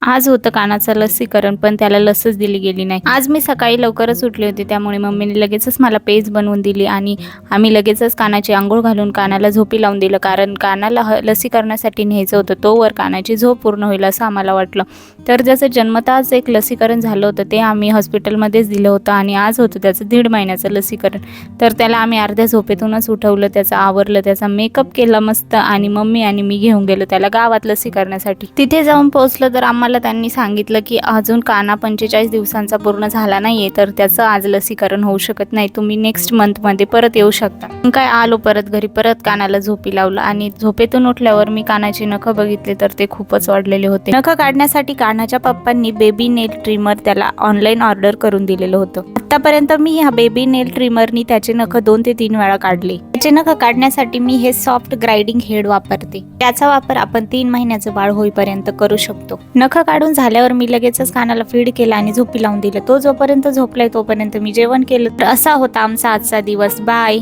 आज होतं कानाचं लसीकरण, पण त्याला लसच दिली गेली नाही. आज मी सकाळी लवकरच उठले होते, त्यामुळे मम्मीने लगेचच मला पेज बनवून दिली आणि आम्ही लगेचच कानाची अंघोळ घालून कानाला झोपी लावून दिलं, कारण कानाला लसीकरणासाठी न्यायचं होतं. तोवर कानाची झोप पूर्ण होईल असं आम्हाला वाटलं. तर जसं जन्मताच एक लसीकरण झालं होतं, ते आम्ही हॉस्पिटलमध्येच दिलं होतं आणि आज होतं त्याचं 1.5 महिन्याचं लसीकरण. तर त्याला आम्ही अर्ध्या झोपेतूनच उठवलं, त्याचं आवरलं, त्याचा मेकअप केला मस्त आणि मम्मी आणि मी घेऊन गेलो त्याला गावात लसीकरणासाठी. तिथे जाऊन पोहोचलं तर आम्हाला त्यांनी सांगितलं की अजून काना 45 दिवसांचा पूर्ण झाला नाहीये, तर त्याचं आज लसीकरण होऊ शकत नाही, तुम्ही नेक्स्ट मंथमध्ये परत येऊ शकता. काय आलो परत घरी, परत कानाला झोपी लावलं आणि झोपेतून उठल्यावर मी कानाची नखं बघितले तर ते खूपच वाढलेले होते. नखं काढण्यासाठी कानाच्या पप्पांनी बेबी नेल ट्रिमर त्याला ऑनलाईन ऑर्डर करून दिलेलं होतं. आतापर्यंत मी ह्या बेबी नेल ट्रिमरनी त्याचे नखं 2 ते 3 वेळा काढले. त्याचे नखं काढण्यासाठी मी हे सॉफ्ट ग्राइंडिंग हेड वापरते. त्याचा वापर आपण 3 महिन्याचं बाळ होईपर्यंत करू शकतो. नखं काढून झाल्यावर मी लगेचच कानाला फीड केला आणि झोपी लावून दिलं. तो जोपर्यंत झोपलाय तोपर्यंत मी जेवण केलं. तर असा होता आमचा आजचा दिवस. बाय.